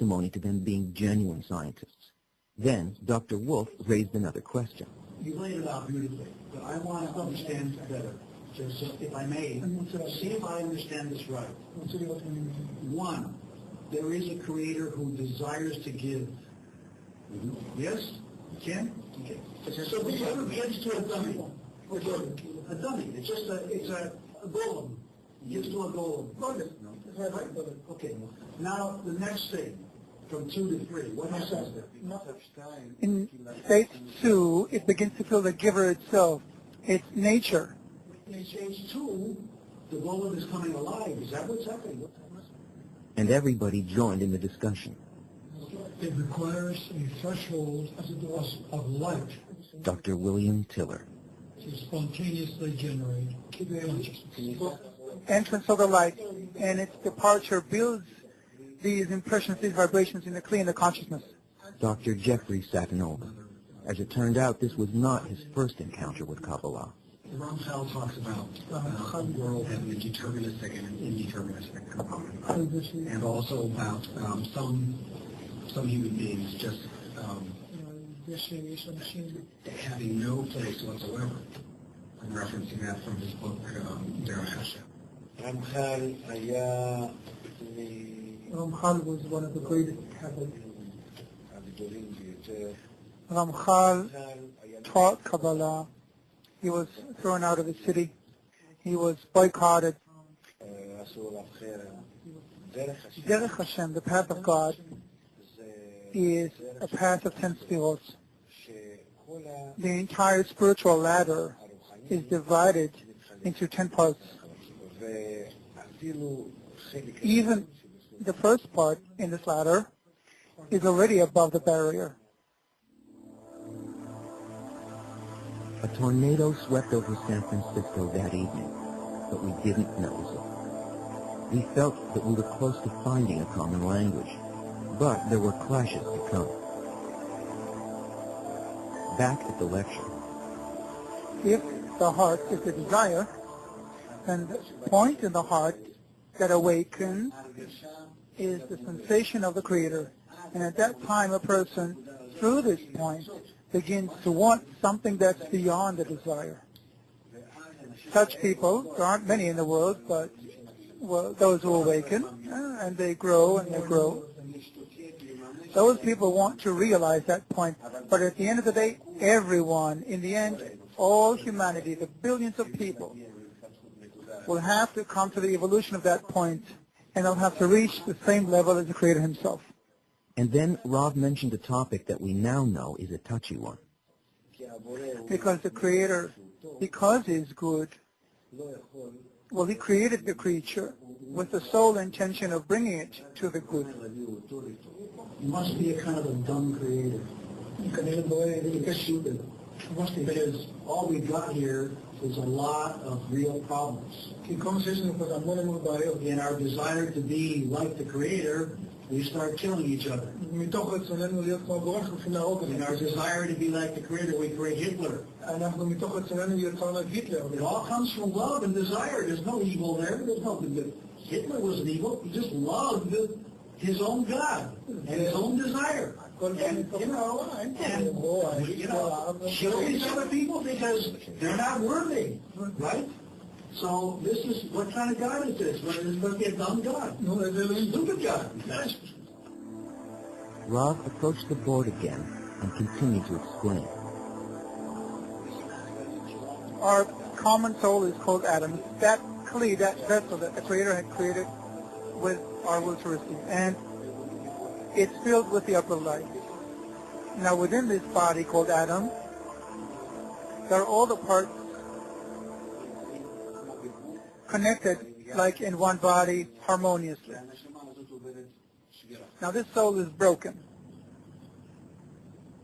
testimony to them being genuine scientists. Then Dr. Wolf raised another question. You laid it out beautifully, but I want to understand better. Just if I may, see if I understand this right. One, there is a creator who desires to give. Yes? Ken? Okay. So we understood a dummy. A dummy. It's just a golem. Gives to a golem. Okay. Now the next thing, from 2 to 3. What happens there? In stage 2, it begins to feel the giver itself. It's nature. In stage 2, the golem is coming alive. Is that what's happening? And everybody joined in the discussion. It requires a threshold of light Dr. William Tiller. to spontaneously generate consciousness. Entrance of the light and its departure builds these impressions, these vibrations in the clean the consciousness. Dr. Jeffrey Satanova. As it turned out, this was not his first encounter with Kabbalah. Ramchal talks about the world having a deterministic and an indeterministic component, and also about some human beings just having no place whatsoever. I'm referencing that from his book, Derech Hashem. Ramchal was one of the greatest Kabbalists. Ramchal taught Kabbalah. He was thrown out of the city. He was boycotted. Derech Hashem, the path of God, is a path of 10 spheroids. The entire spiritual ladder is divided into 10 parts. Even the first part in this ladder is already above the barrier. A tornado swept over San Francisco that evening, but we didn't notice it. We felt that we were close to finding a common language, but there were clashes to come. Back at the lecture. If the heart is the desire, then the point in the heart that awakens is the sensation of the Creator. And at that time, a person, through this point, begins to want something that's beyond the desire. Such people, there aren't many in the world, but those who awaken, and they grow and they grow. Those people want to realize that point, but at the end of the day, everyone, in the end, all humanity, the billions of people, will have to come to the evolution of that point, and they'll have to reach the same level as the Creator himself. And then Rav mentioned a topic that we now know is a touchy one. Because the Creator, because he is good, well, he created the creature with the sole intention of bringing it to the good. You must be a kind of a dumb creator. Because all we got here is a lot of real problems. In our desire to be like the Creator, we start killing each other. In our desire to be like the Creator, we create Hitler. It all comes from love and desire. There's no evil there. Hitler wasn't evil. He just loved his own God and his own desire. And kill these other people because they're not worthy, right? So this is, what kind of God is this? Well, it's supposed to be a dumb God. No, it's a stupid God. Rav approached the board again and continued to explain. Our common soul is called Adam. That kli, that vessel that the Creator had created with our will to receive. And it's filled with the upper light. Now within this body called Adam, there are all the parts connected like in one body harmoniously. Now this soul is broken.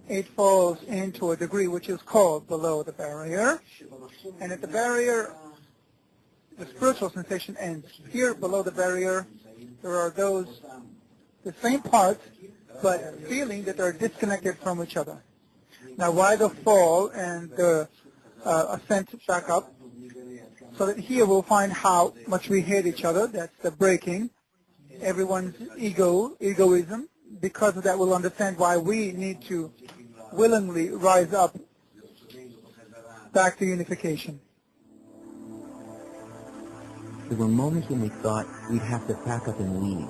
It falls into a degree which is called below the barrier. And at the barrier, the spiritual sensation ends. Here below the barrier, there are those, the same parts, but feeling that they're disconnected from each other. Now why the fall and the ascent back up? So that here we'll find how much we hate each other. That's the breaking. Everyone's egoism, because of that, we'll understand why we need to willingly rise up back to unification. There were moments when we thought we'd have to pack up and leave.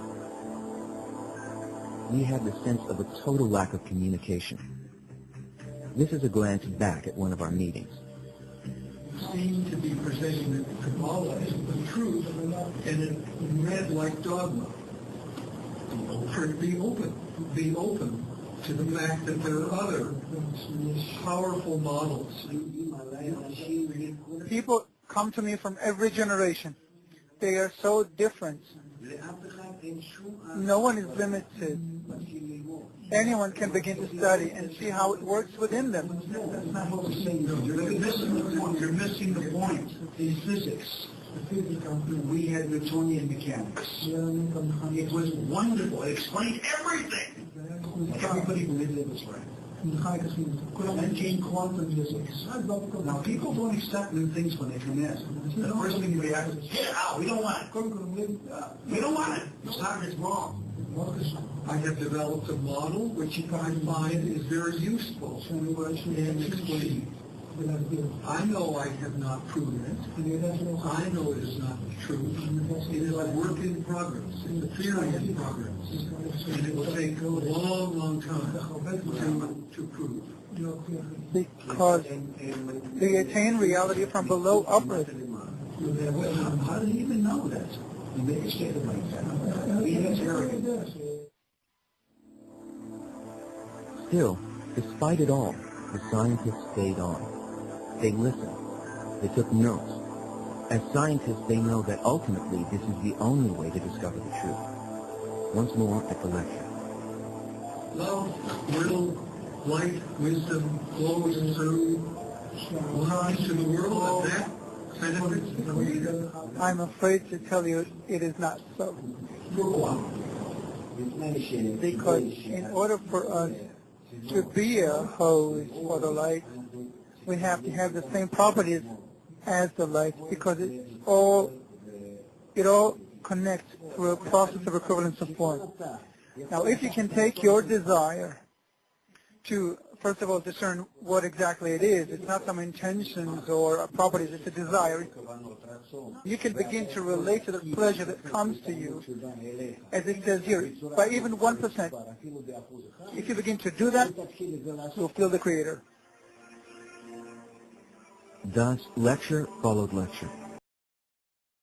We had the sense of a total lack of communication. This is a glance back at one of our meetings. Seem to be presenting that Kabbalah is the truth, and it read like dogma. Be open to the fact that there are other powerful models. People come to me from every generation. They are so different. No one is limited. Anyone can begin to study and see how it works within them. That's not what we're saying. No, you're missing the point. In physics, we had Newtonian mechanics. It was wonderful. It explained everything. Everybody believed it was right. And came quantum physics. Now, people don't accept new things when they come in. The first thing you react is, get it out, we don't want it. We don't want it. It's not, it's wrong. I have developed a model which I find is very useful in explaining. I know I have not proven it. I know it is not the truth. It is a work in progress. It's a theory in progress. And it will take a long, long time to prove. Because they attain reality from below upward. How do you even know that? You make a statement like that. It's arrogant. Still, despite it all, the scientists stayed on. They listened. They took notes. As scientists, they know that ultimately this is the only way to discover the truth. Once more at the lecture. Love, will, light, wisdom flows through lines to the world, and that benefits the Creator. I'm afraid to tell you it is not so. Because in order for us to be a hose for the light, we have to have the same properties as the light, because it all connects through a process of equivalence of form. Now, if you can take your desire to, first of all, discern what exactly it is, it's not some intentions or properties, it's a desire. You can begin to relate to the pleasure that comes to you, as it says here, by even 1%. If you begin to do that, you'll feel the Creator. Thus, lecture followed lecture.